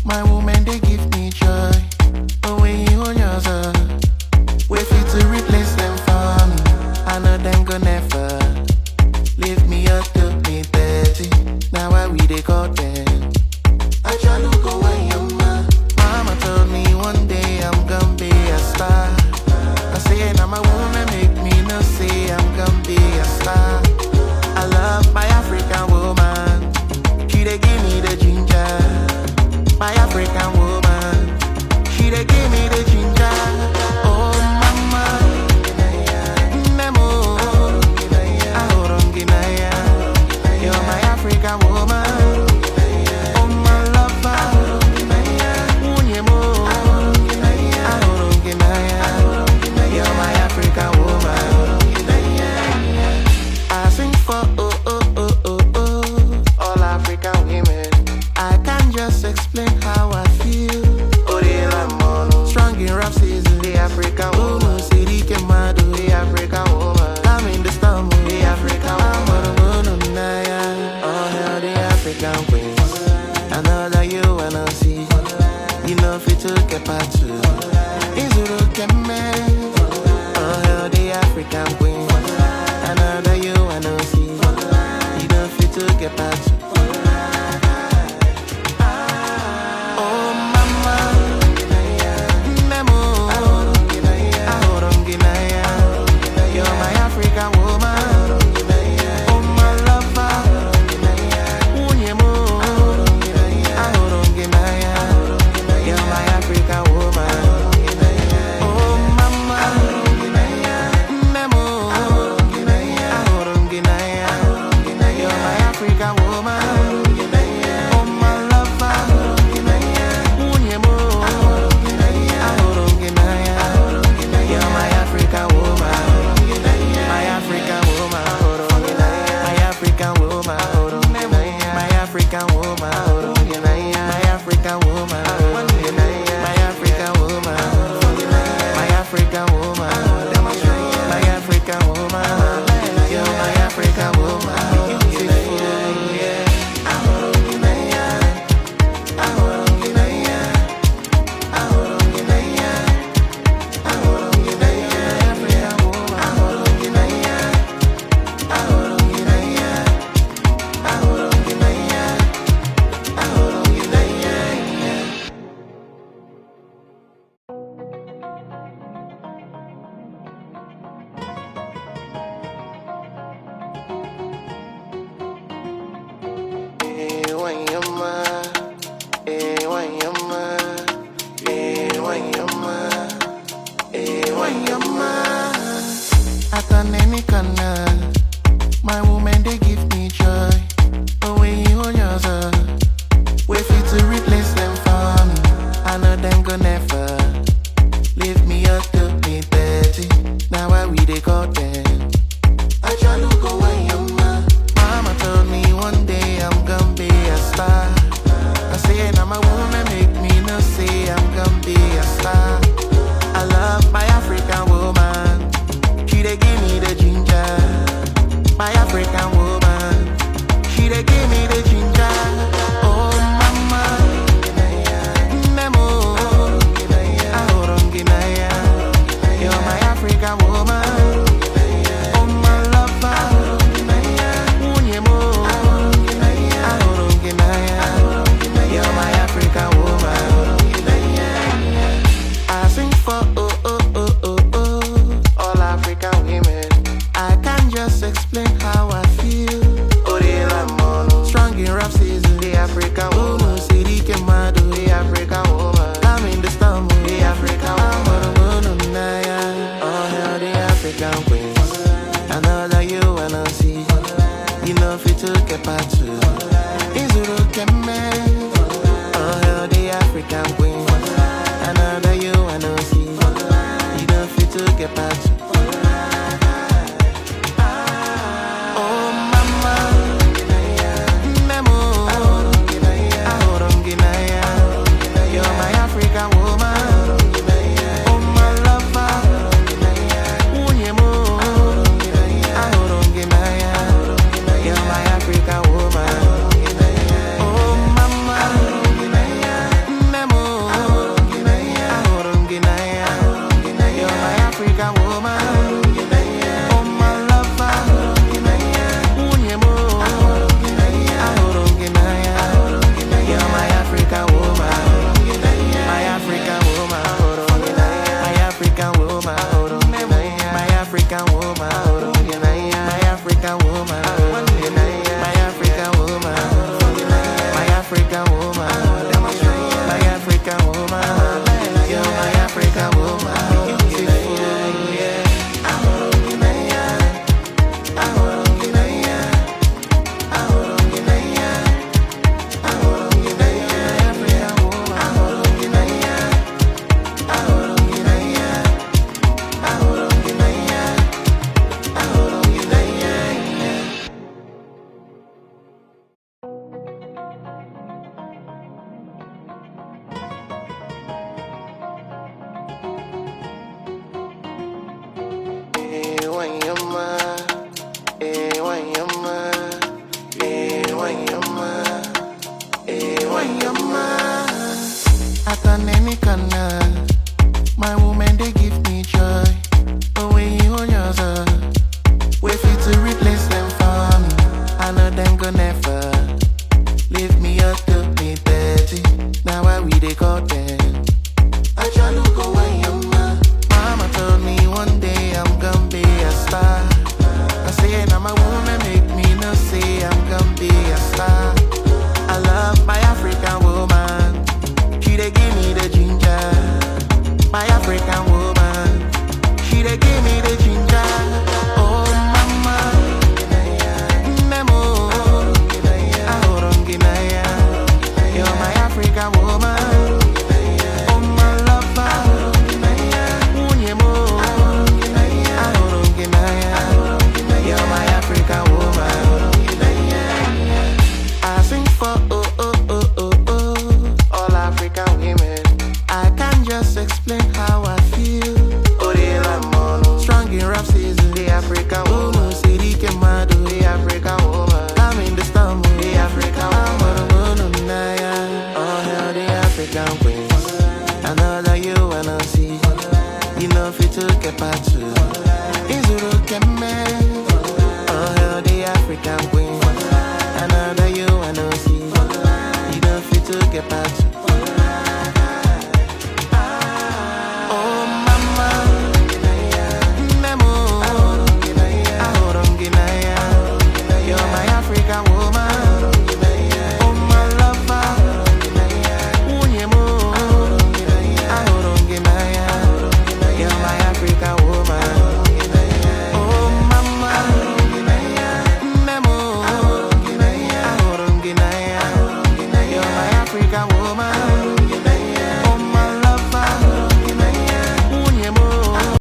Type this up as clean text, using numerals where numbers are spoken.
My woman, they give me joy. But when you on yourself, wait for you to replace them for me. I know them go never leave me up to me 30. Now why we they call them? I try to go away, mama told me one day I'm gonna be a star. I say now my woman make me no say I'm gonna be a star. I love my African woman. She they give me the ginger. My African woman. She they give me the ginger. Oh mama, Nemo, Ahoronginaya. You're my African woman. Oh my lover, Unyemo, Ahoronginaya. You're my African woman. I sing for all African women. I can't just explain how I feel. Strong in rap season, the African woman. City Kemado, the African woman. I'm in the storm, the African woman. Oh hell, the African queens. I know that you wanna see. You know fit to get back to. Izuru Keme. Oh hell, the African queens. I know that you wanna see. You know fit to get back to. Oh mama, Nemo, Ahoronginaya. You're my African woman. Oh my lover, Unyemo, Ahoronginaya. You're my African woman. Oh mama, Nemo, Ahoronginaya. You're my African woman. Oh my lover, Unyemo, Ahoronginaya. You're my African woman. My African woman. My African woman. My African woman. My African woman. My African woman. My African woman. My African woman. You're my African woman. Beautiful, yeah. Ahoronginaya. Ahoronginaya. Ahoronginaya. Ahoronginaya. African woman. Ahoronginaya. Ahoronginaya. Ahoronginaya. Ahoronginaya. Wanyama, wanyama, wanyama, wanyama. Atanenikana, my woman they give me joy. But when you on yourself, wait for you to replace them for me. I know them go never leave me up to me 30. Now why we they call them? I try to go away, mama told me one day I'm gonna be a star. I say now my woman make me no say I'm gonna be a star. I love my African woman. She they give me the ginger. My African woman. She they give me the ginger. Oh mama, Nemo, Ahoronginaya. You're my African woman. Oh my lover, Unyemo, Ahoronginaya. You're my African woman. I sing for all African women. I can't just explain how I feel. Strong in rap season, the African woman. City Kemado, the African woman. I'm in the storm, the African woman. Oh hell, the African queens. I know that you wanna see. You know fit to get back to.